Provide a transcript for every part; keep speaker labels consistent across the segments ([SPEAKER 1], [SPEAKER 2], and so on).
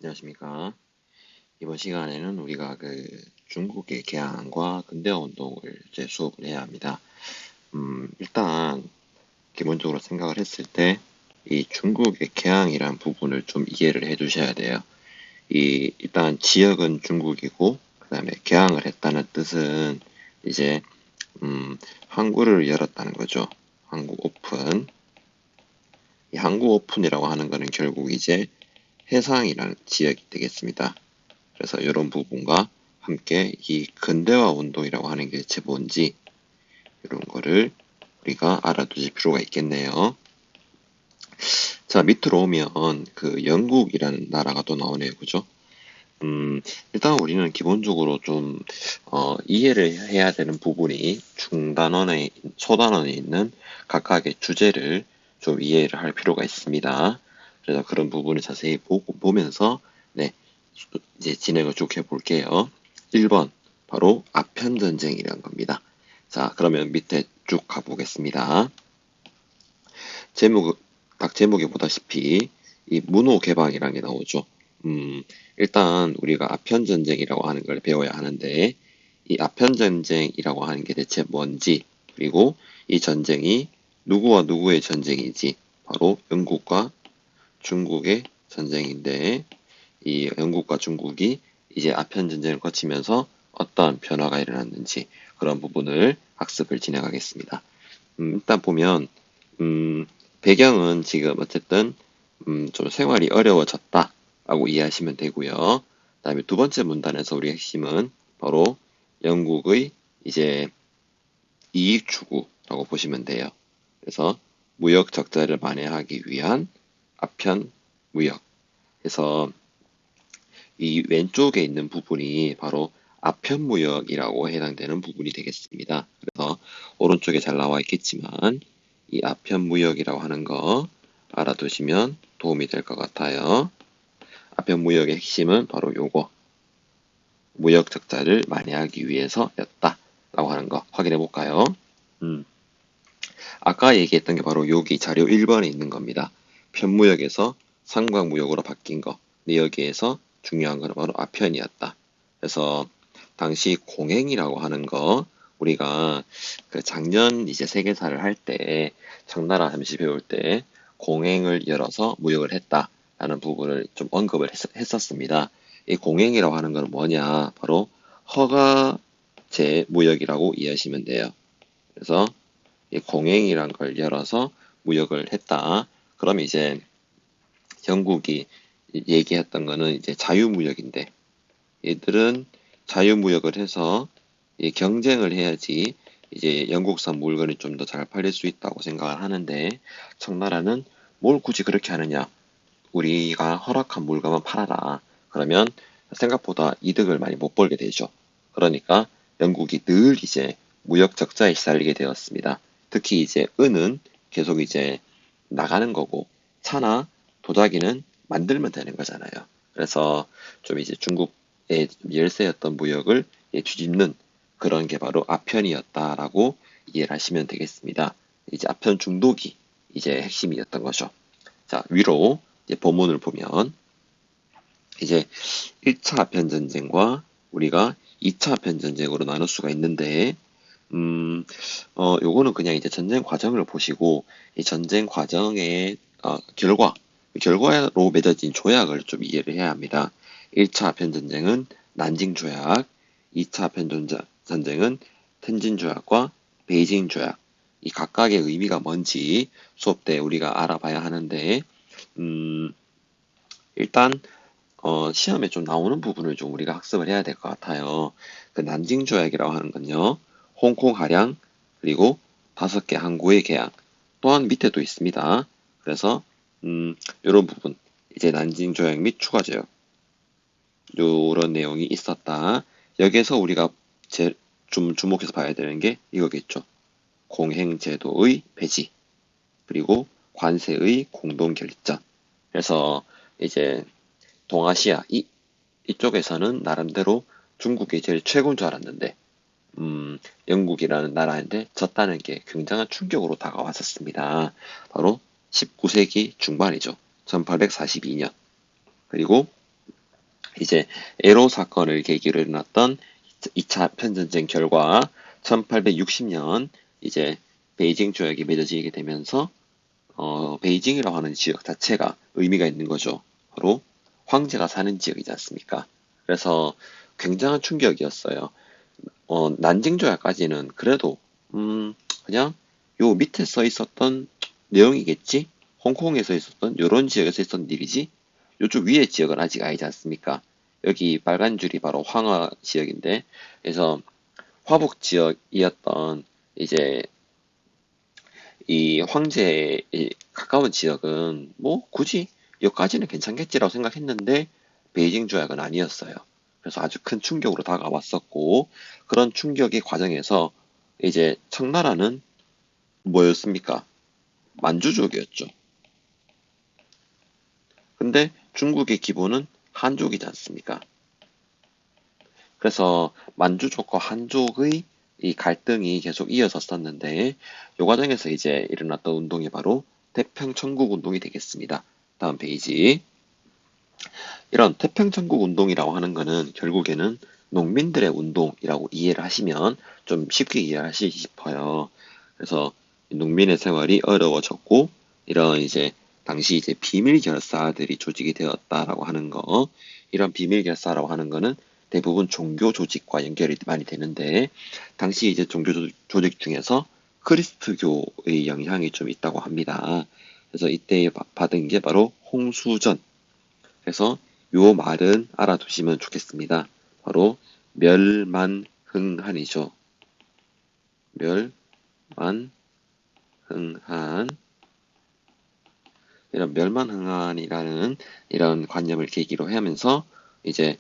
[SPEAKER 1] 안녕하십니까. 이번 시간에는 우리가 중국의 개항과 근대화 운동을 이제 수업을 해야 합니다. 일단 기본적으로 생각을 했을 때 이 중국의 개항이란 부분을 좀 이해를 해 두셔야 돼요. 일단 지역은 중국이고 그다음에 개항을 했다는 뜻은 이제 항구를 열었다는 거죠. 항구 오픈. 이 항구 오픈이라고 하는 거는 결국 이제 해상이라는 지역이 되겠습니다. 그래서 이런 부분과 함께 이 근대화 운동이라고 하는 게 대체 뭔지 이런 거를 우리가 알아두실 필요가 있겠네요. 자, 밑으로 오면 영국이라는 나라가 또 나오네요. 그죠? 일단 우리는 기본적으로 좀 이해를 해야 되는 부분이 중단원에 소단원에 있는 각각의 주제를 좀 이해를 할 필요가 있습니다. 그래서 그런 부분을 자세히 보면서 네, 이제 진행을 쭉 해볼게요. 1번 바로 아편전쟁이라는 겁니다. 자, 그러면 밑에 쭉 가보겠습니다. 제목, 딱 제목에 보다시피 이 문호개방이라는 게 나오죠. 일단 우리가 아편전쟁이라고 하는 걸 배워야 하는데 이 아편전쟁이라고 하는 게 대체 뭔지, 그리고 이 전쟁이 누구와 누구의 전쟁인지, 바로 영국과 중국의 전쟁인데 이 영국과 중국이 이제 아편 전쟁을 거치면서 어떠한 변화가 일어났는지 그런 부분을 학습을 진행하겠습니다. 일단 보면 음, 배경은 지금 어쨌든 좀 생활이 어려워졌다라고 이해하시면 되고요. 그다음에 두 번째 문단에서 우리 핵심은 바로 영국의 이제 이익 추구라고 보시면 돼요. 그래서 무역 적자를 만회하기 위한 아편 무역. 그래서 이 왼쪽에 있는 부분이 바로 아편무역이라고 해당되는 부분이 되겠습니다. 그래서 오른쪽에 잘 나와 있겠지만 이 아편무역이라고 하는 거 알아두시면 도움이 될 것 같아요. 아편무역의 핵심은 바로 요거 무역 적자를 만회하기 위해서였다 라고 하는 거 확인해 볼까요? 음, 아까 얘기했던 게 바로 여기 자료 1번에 있는 겁니다. 편무역에서 상관무역으로 바뀐 거. 근데 여기에서 중요한 건 바로 아편이었다. 그래서 당시 공행이라고 하는 거 우리가 그 작년 이제 세계사를 할 때 청나라 잠시 배울 때 공행을 열어서 무역을 했다라는 부분을 좀 언급을 했었습니다. 이 공행이라고 하는 건 뭐냐? 바로 허가제 무역이라고 이해하시면 돼요. 그래서 이 공행이란 걸 열어서 무역을 했다. 그럼 이제 영국이 얘기했던 거는 이제 자유무역인데 얘들은 자유무역을 해서 경쟁을 해야지 이제 영국산 물건이 좀 더 잘 팔릴 수 있다고 생각을 하는데 청나라는 뭘 굳이 그렇게 하느냐? 우리가 허락한 물건만 팔아라. 그러면 생각보다 이득을 많이 못 벌게 되죠. 그러니까 영국이 늘 이제 무역 적자에 시달리게 되었습니다. 특히 이제 은은 계속 이제 나가는 거고 차나 도자기는 만들면 되는 거잖아요. 그래서 좀 이제 중국의 열세였던 무역을 뒤집는 그런 게 바로 아편이었다라고 이해를 하시면 되겠습니다. 이제 아편 중독이 이제 핵심이었던 거죠. 자, 위로 이제 본문을 보면 이제 1차 아편전쟁과 우리가 2차 아편전쟁으로 나눌 수가 있는데 요거는 그냥 이제 전쟁 과정을 보시고 이 전쟁 과정의 결과로 맺어진 조약을 좀 이해를 해야 합니다. 1차 아편전쟁은 난징 조약, 2차 아편전쟁은 텐진 조약과 베이징 조약. 이 각각의 의미가 뭔지 수업 때 우리가 알아봐야 하는데 음, 일단 시험에 좀 나오는 부분을 좀 우리가 학습을 해야 될 것 같아요. 그 난징 조약이라고 하는 건요. 홍콩 할양 그리고 5개 항구의 개항 또한 밑에도 있습니다. 그래서 이런 부분 이제 난징 조약 및 추가 조약 요런 내용이 있었다. 여기에서 우리가 좀 주목해서 봐야 되는 게 이거겠죠. 공행제도의 폐지 그리고 관세의 공동 결정. 그래서 이제 동아시아 이쪽에서는 나름대로 중국이 제일 최고인 줄 알았는데 영국이라는 나라인데 졌다는 게 굉장한 충격으로 다가왔었습니다. 바로 19세기 중반이죠. 1842년. 그리고 이제 에로 사건을 계기로 일어났던 2차 아편전쟁 결과 1860년 이제 베이징 조약이 맺어지게 되면서 베이징이라고 하는 지역 자체가 의미가 있는 거죠. 바로 황제가 사는 지역이지 않습니까? 그래서 굉장한 충격이었어요. 난징 조약까지는 그래도 그냥 요 밑에 써 있었던 내용이겠지? 홍콩에서 있었던 요런 지역에서 있었던 일이지? 요쪽 위에 지역은 아직 아니지 않습니까? 여기 빨간 줄이 바로 황하 지역인데, 그래서 화북 지역이었던 이제 이 황제에 가까운 지역은 뭐 굳이 여기까지는 괜찮겠지라고 생각했는데 베이징 조약은 아니었어요. 그래서 아주 큰 충격으로 다가왔었고 그런 충격의 과정에서 이제 청나라는 뭐였습니까? 만주족이었죠. 근데 중국의 기본은 한족이지 않습니까? 그래서 만주족과 한족의 이 갈등이 계속 이어졌었는데 이 과정에서 이제 일어났던 운동이 바로 태평천국 운동이 되겠습니다. 다음 페이지. 이런 태평천국 운동이라고 하는 거는 결국에는 농민들의 운동이라고 이해를 하시면 좀 쉽게 이해하시기 싶어요. 그래서 농민의 생활이 어려워졌고 이런 이제 당시 이제 비밀 결사들이 조직이 되었다라고 하는 거, 이런 비밀 결사라고 하는 거는 대부분 종교 조직과 연결이 많이 되는데 당시 이제 종교 조직 중에서 크리스트교의 영향이 좀 있다고 합니다. 그래서 이때 받은 게 바로 홍수전. 그래서 요 말은 알아두시면 좋겠습니다. 바로 멸만흥한이죠. 멸만흥한. 이런 멸만흥한이라는 이런 관념을 계기로 하면서 이제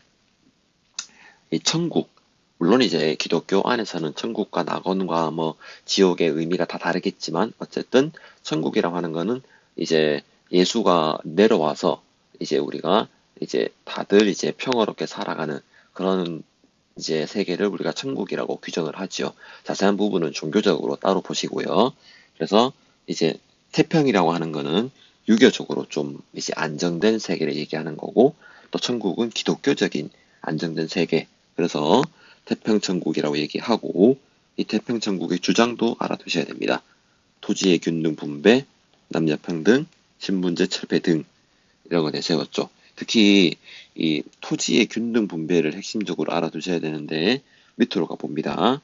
[SPEAKER 1] 이 천국, 물론 이제 기독교 안에서는 천국과 낙원과 뭐 지옥의 의미가 다 다르겠지만 어쨌든 천국이라고 하는 거는 이제 예수가 내려와서 이제 우리가 이제 다들 이제 평화롭게 살아가는 그런 이제 세계를 우리가 천국이라고 규정을 하죠. 자세한 부분은 종교적으로 따로 보시고요. 그래서 이제 태평이라고 하는 거는 유교적으로 좀 이제 안정된 세계를 얘기하는 거고 또 천국은 기독교적인 안정된 세계. 그래서 태평천국이라고 얘기하고 이 태평천국의 주장도 알아두셔야 됩니다. 토지의 균등 분배, 남녀평등, 신분제 철폐 등 이런 거 내세웠죠. 특히 이 토지의 균등 분배를 핵심적으로 알아두셔야 되는데 밑으로 가봅니다.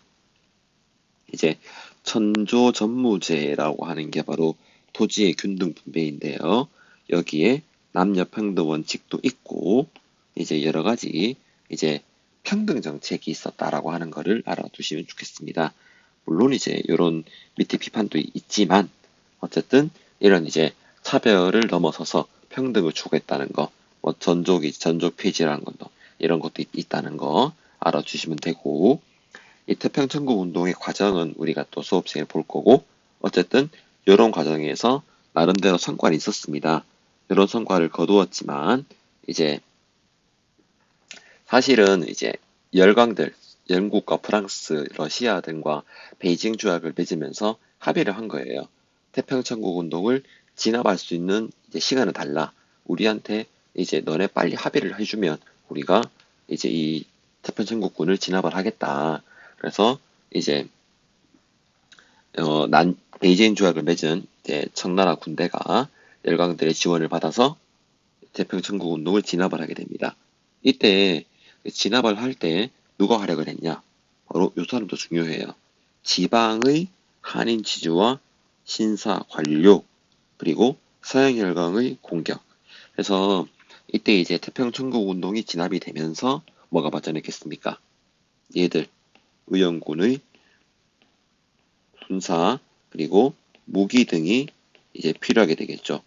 [SPEAKER 1] 이제 천조전무제라고 하는 게 바로 토지의 균등 분배인데요. 여기에 남녀평등 원칙도 있고 이제 여러 가지 이제 평등 정책이 있었다라고 하는 것을 알아두시면 좋겠습니다. 물론 이제 이런 밑에 비판도 있지만 어쨌든 이런 이제 차별을 넘어서서 평등을 추구했다는 거, 뭐 전족 폐지라는 것도 이런 것도 있다는 거 알아주시면 되고 이 태평천국 운동의 과정은 우리가 또 수업 시간에 볼 거고 어쨌든 이런 과정에서 나름대로 성과는 있었습니다. 이런 성과를 거두었지만 이제 사실은 이제 열강들 영국과 프랑스, 러시아 등과 베이징 조약을 맺으면서 합의를 한 거예요. 태평천국 운동을 진압할 수 있는 이제 시간을 달라. 우리한테 이제 너네 빨리 합의를 해주면 우리가 이제 이 태평천국군을 진압을 하겠다. 그래서 이제 베이징 조약을 맺은 이제 청나라 군대가 열강들의 지원을 받아서 태평천국 운동을 진압을 하게 됩니다. 이때 진압을 할 때 누가 활약을 했냐? 바로 요 사람도 중요해요. 지방의 한인 지주와 신사 관료 그리고 서양열강의 공격. 그래서 이때 이제 태평천국 운동이 진압이 되면서 뭐가 발전했겠습니까? 얘들 의영군의 군사 그리고 무기 등이 이제 필요하게 되겠죠.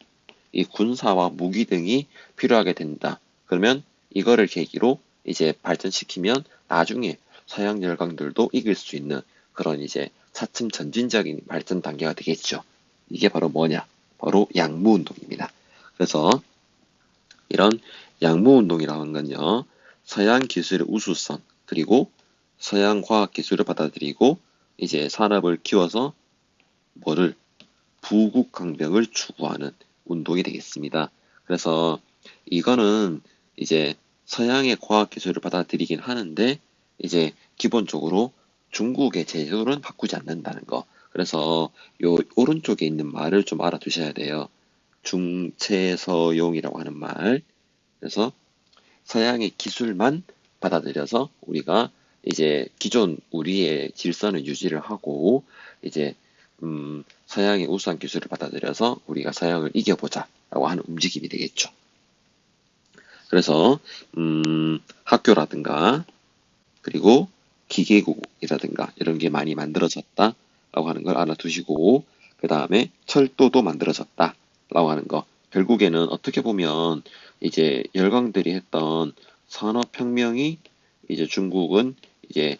[SPEAKER 1] 이 군사와 무기 등이 필요하게 된다. 그러면 이거를 계기로 이제 발전시키면 나중에 서양 열강들도 이길 수 있는 그런 이제 차츰 전진적인 발전 단계가 되겠죠. 이게 바로 뭐냐? 바로 양무운동입니다. 그래서 이런 양무운동이라는 건요, 서양 기술의 우수성, 그리고 서양 과학 기술을 받아들이고 이제 산업을 키워서 뭐를 부국강병을 추구하는 운동이 되겠습니다. 그래서 이거는 이제 서양의 과학 기술을 받아들이긴 하는데 이제 기본적으로 중국의 제도는 바꾸지 않는다는 거. 그래서 요 오른쪽에 있는 말을 좀 알아두셔야 돼요. 중체서용이라고 하는 말. 그래서 서양의 기술만 받아들여서 우리가 이제 기존 우리의 질서는 유지를 하고 이제 서양의 우수한 기술을 받아들여서 우리가 서양을 이겨보자라고 하는 움직임이 되겠죠. 그래서 학교라든가 그리고 기계국이라든가 이런 게 많이 만들어졌다라고 하는 걸 알아두시고 그 다음에 철도도 만들어졌다라고 하는 거. 결국에는 어떻게 보면 이제 열강들이 했던 산업혁명이 이제 중국은 이제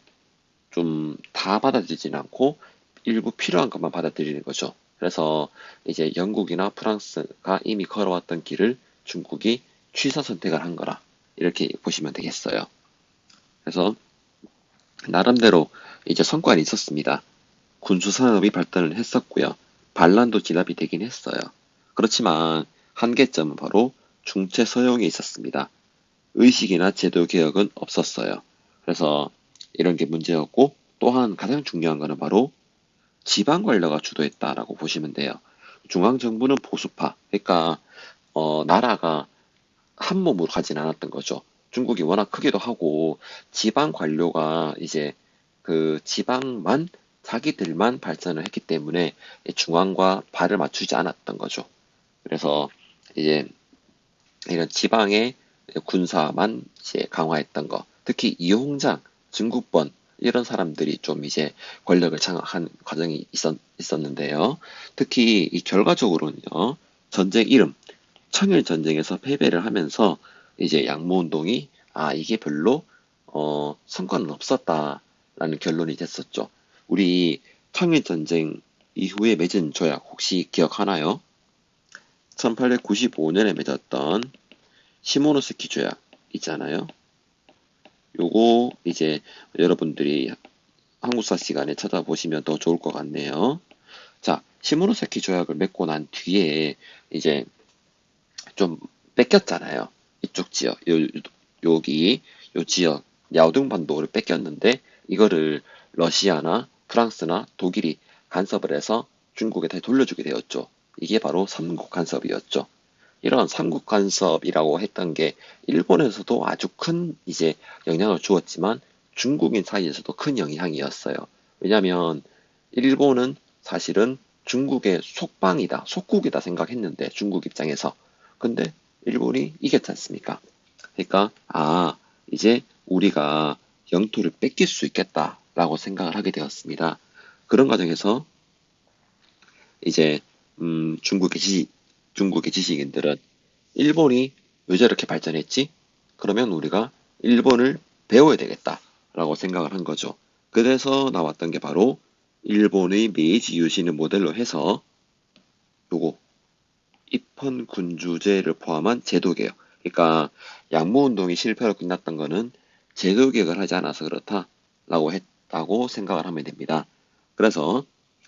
[SPEAKER 1] 좀 다 받아들이진 않고 일부 필요한 것만 받아들이는 거죠. 그래서 이제 영국이나 프랑스가 이미 걸어왔던 길을 중국이 취사 선택을 한 거라 이렇게 보시면 되겠어요. 그래서 나름대로 이제 성과는 있었습니다. 군수산업이 발전을 했었고요. 반란도 진압이 되긴 했어요. 그렇지만 한계점은 바로 중체 서용에 있었습니다. 의식이나 제도 개혁은 없었어요. 그래서 이런 게 문제였고 또한 가장 중요한 거는 바로 지방 관료가 주도했다라고 보시면 돼요. 중앙 정부는 보수파, 그러니까 나라가 한 몸으로 가진 않았던 거죠. 중국이 워낙 크기도 하고 지방 관료가 이제 그 지방만 자기들만 발전을 했기 때문에 중앙과 발을 맞추지 않았던 거죠. 그래서 이제 이런 지방의 군사만 이제 강화했던 거, 특히 이홍장, 증국본 이런 사람들이 좀 이제 권력을 장악한 과정이 있었는데요. 특히 이 결과적으로는요, 전쟁 이름, 청일 전쟁에서 패배를 하면서 이제 양모운동이 이게 별로 성과는 없었다라는 결론이 됐었죠. 우리 청일 전쟁 이후에 맺은 조약 혹시 기억하나요? 1895년에 맺었던 시모노스키 조약 있잖아요. 요거 이제 여러분들이 한국사 시간에 찾아보시면 더 좋을 것 같네요. 자, 시모노세키 조약을 맺고 난 뒤에 이제 좀 뺏겼잖아요. 이쪽 지역, 여기, 요 지역, 야오둥반도를 뺏겼는데, 이거를 러시아나 프랑스나 독일이 간섭을 해서 중국에 다시 돌려주게 되었죠. 이게 바로 삼국 간섭이었죠. 이런 삼국 간섭이라고 했던 게 일본에서도 아주 큰 이제 영향을 주었지만 중국인 사이에서도 큰 영향이었어요. 왜냐하면 일본은 사실은 중국의 속방이다, 속국이다 생각했는데 중국 입장에서 근데 일본이 이겼지 않습니까? 그러니까 이제 우리가 영토를 뺏길 수 있겠다라고 생각을 하게 되었습니다. 그런 과정에서 이제 중국의 지식인들은 일본이 왜 저렇게 발전했지? 그러면 우리가 일본을 배워야 되겠다라고 생각을 한 거죠. 그래서 나왔던 게 바로 일본의 메이지 유신을 모델로 해서 요거 입헌군주제를 포함한 제도개혁. 그러니까 양모운동이 실패로 끝났던 거는 제도개혁을 하지 않아서 그렇다라고 했다고 생각을 하면 됩니다. 그래서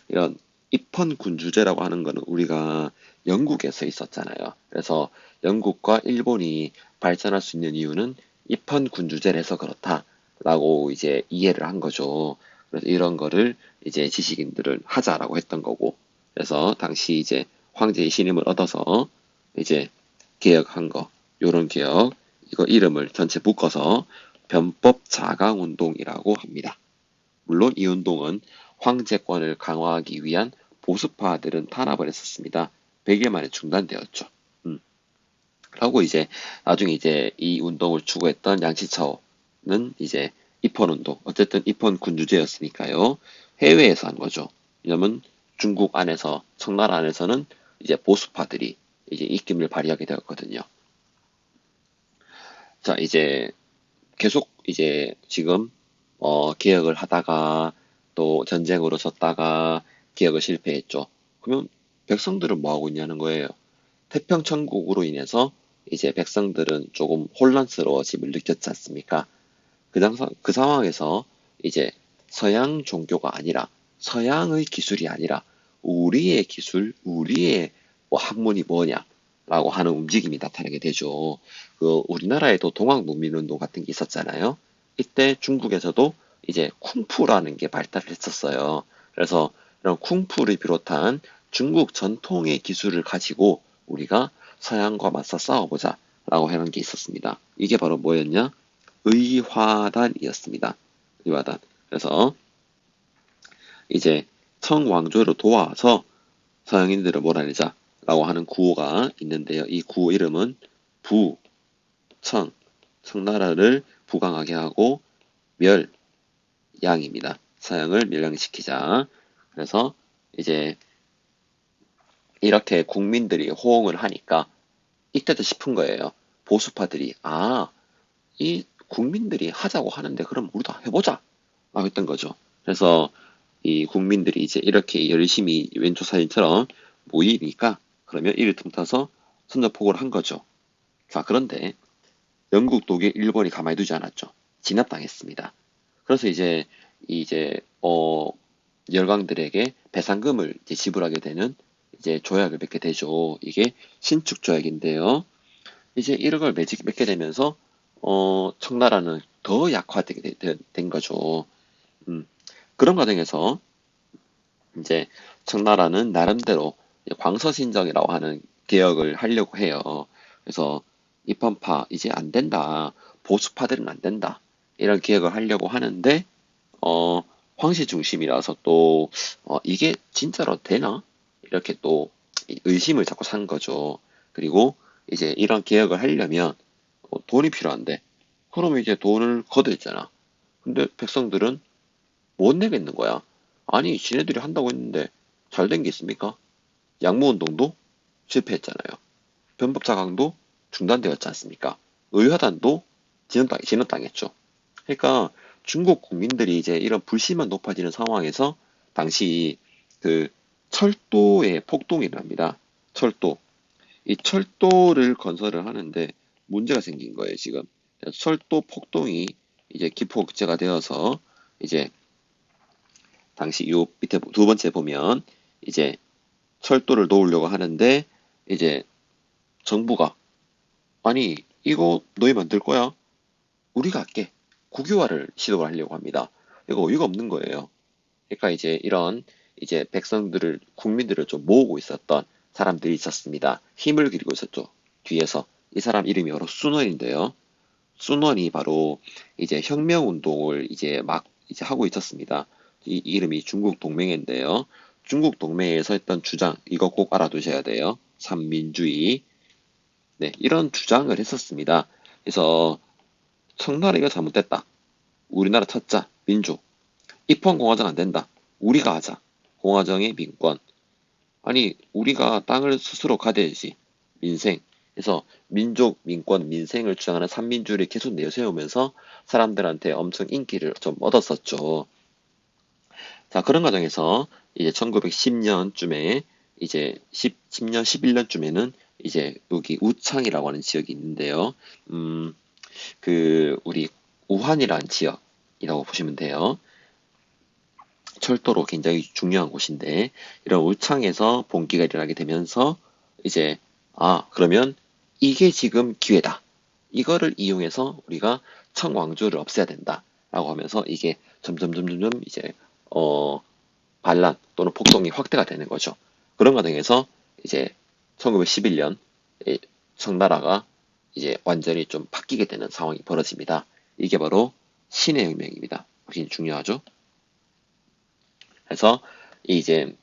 [SPEAKER 1] 이런 입헌군주제라고 하는 거는 우리가 영국에서 있었잖아요. 그래서 영국과 일본이 발전할 수 있는 이유는 입헌군주제라서 그렇다라고 이제 이해를 한 거죠. 그래서 이런 거를 이제 지식인들은 하자라고 했던 거고. 그래서 당시 이제 황제의 신임을 얻어서 이제 개혁한 거, 요런 개혁, 이거 이름을 전체 묶어서 변법 자강 운동이라고 합니다. 물론 이 운동은 황제권을 강화하기 위한 보수파들은 탄압을 했었습니다. 100일 만에 중단되었죠. 그리고 이제 나중에 이제 이 운동을 추구했던 양치차오는 이제 입헌운동, 어쨌든 입헌군주제였으니까요. 해외에서 한 거죠. 왜냐면 중국 안에서, 청나라 안에서는 이제 보수파들이 이제 입김을 발휘하게 되었거든요. 자, 이제 계속 이제 지금 개혁을 하다가 또 전쟁으로 졌다가 개혁을 실패했죠. 그러면 백성들은 뭐 하고 있냐는 거예요. 태평천국으로 인해서 이제 백성들은 조금 혼란스러워짐을 느꼈지 않습니까? 그 상황에서 이제 서양 종교가 아니라 서양의 기술이 아니라 우리의 기술, 우리의 뭐 학문이 뭐냐? 라고 하는 움직임이 나타나게 되죠. 우리나라에도 동학농민운동 같은 게 있었잖아요. 이때 중국에서도 이제 쿵푸라는 게 발달을 했었어요. 그래서 이런 쿵푸를 비롯한 중국 전통의 기술을 가지고 우리가 서양과 맞서 싸워보자 라고 하는 게 있었습니다. 이게 바로 뭐였냐? 의화단이었습니다. 의화단. 그래서 이제 청왕조를 도와서 서양인들을 몰아내자라고 하는 구호가 있는데요. 이 구호 이름은 부, 청, 청나라를 부강하게 하고 멸, 양입니다. 서양을 멸망시키자. 그래서 이제 이렇게 국민들이 호응을 하니까 이때도 싶은 거예요. 보수파들이 이 국민들이 하자고 하는데 그럼 우리도 해보자 라고 했던 거죠. 그래서 이 국민들이 이제 이렇게 열심히 왼쪽 사진처럼 모이니까 그러면 이를 틈타서 선전포고를 한 거죠. 자, 그런데 영국, 독일, 일본이 가만히 두지 않았죠. 진압당했습니다. 그래서 이제 열강들에게 배상금을 이제 지불하게 되는 이제 조약을 맺게 되죠. 이게 신축 조약인데요. 이제 이런 걸 맺게 되면서 청나라는 더 약화되게 된 거죠. 음, 그런 과정에서 이제 청나라는 나름대로 광서신정이라고 하는 개혁을 하려고 해요. 그래서 입헌파 이제 안 된다. 보수파들은 안 된다. 이런 개혁을 하려고 하는데 황씨 중심이라서 또 이게 진짜로 되나? 이렇게 또 의심을 자꾸 산 거죠. 그리고 이제 이런 개혁을 하려면 돈이 필요한데 그럼 이제 돈을 거둬야잖아. 근데 백성들은 못 내겠는 거야. 아니, 지네들이 한다고 했는데 잘 된 게 있습니까? 양무운동도 실패했잖아요. 변법자강도 중단되었지 않습니까? 의화단도 진압당했죠. 그러니까 중국 국민들이 이제 이런 불신만 높아지는 상황에서 당시 그 철도의 폭동이 일어납니다. 철도. 이 철도를 건설을 하는데 문제가 생긴 거예요, 지금. 철도 폭동이 이제 기폭제가 되어서 이제 당시 요 밑에 두 번째 보면 이제 철도를 놓으려고 하는데 이제 정부가 아니 이거 너희 만들 거야? 우리가 할게. 국유화를 시도를 하려고 합니다. 이거 어이가 없는 거예요. 그러니까 이제 이런 이제 백성들을 국민들을 좀 모으고 있었던 사람들이 있었습니다. 힘을 기르고 있었죠. 뒤에서 이 사람 이름이 바로 순원인데요. 순원이 바로 이제 혁명 운동을 이제 막 이제 하고 있었습니다. 이 이름이 중국 동맹회인데요. 중국 동맹회에서 했던 주장 이거 꼭 알아두셔야 돼요. 삼민주의. 네, 이런 주장을 했었습니다. 그래서 청나라가 잘못됐다. 우리나라 찾자. 민족. 입헌공화정 안 된다. 우리가 하자. 공화정의 민권. 아니, 우리가 땅을 스스로 가져야지. 민생. 그래서 민족, 민권, 민생을 주장하는 삼민주의를 계속 내세우면서 사람들한테 엄청 인기를 좀 얻었었죠. 자, 그런 과정에서 이제 1910년쯤에 이제 10년, 11년쯤에는 이제 여기 우창이라고 하는 지역이 있는데요. 우리 우한이라는 지역이라고 보시면 돼요. 철도로 굉장히 중요한 곳인데 이런 울창에서 봉기가 일어나게 되면서 이제 그러면 이게 지금 기회다. 이거를 이용해서 우리가 청왕조를 없애야 된다라고 하면서 이게 점점 이제 반란 또는 폭동이 확대가 되는 거죠. 그런 과정에서 이제 1911년 청나라가 이제 완전히 좀 바뀌게 되는 상황이 벌어집니다. 이게 바로 신의 혁명입니다. 굉장히 중요하죠. 그래서 이제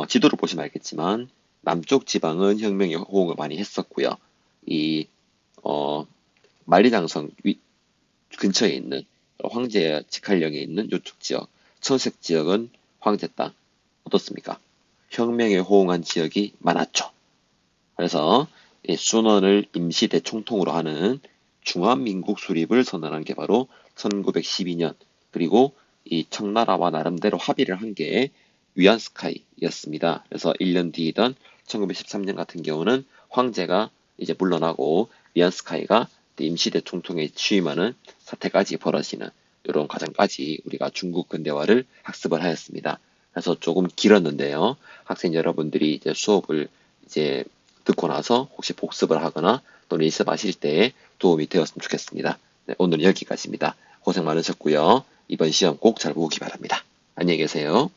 [SPEAKER 1] 지도를 보시면 알겠지만 남쪽 지방은 혁명에 호응을 많이 했었고요. 이 만리장성 근처에 있는 황제 직할령에 있는 이쪽 지역, 천색 지역은 황제 땅 어떻습니까? 혁명에 호응한 지역이 많았죠. 그래서 이 순원을 임시 대총통으로 하는 중화민국 수립을 선언한 게 바로 1912년 그리고 이 청나라와 나름대로 합의를 한 게 위안스카이였습니다. 그래서 1년 뒤이던 1913년 같은 경우는 황제가 이제 물러나고 위안스카이가 임시 대총통에 취임하는 사태까지 벌어지는 이런 과정까지 우리가 중국 근대화를 학습을 하였습니다. 그래서 조금 길었는데요. 학생 여러분들이 이제 수업을 이제 듣고 나서 혹시 복습을 하거나 또 연습하실 때 도움이 되었으면 좋겠습니다. 네, 오늘은 여기까지입니다. 고생 많으셨고요. 이번 시험 꼭 잘 보기 바랍니다. 안녕히 계세요.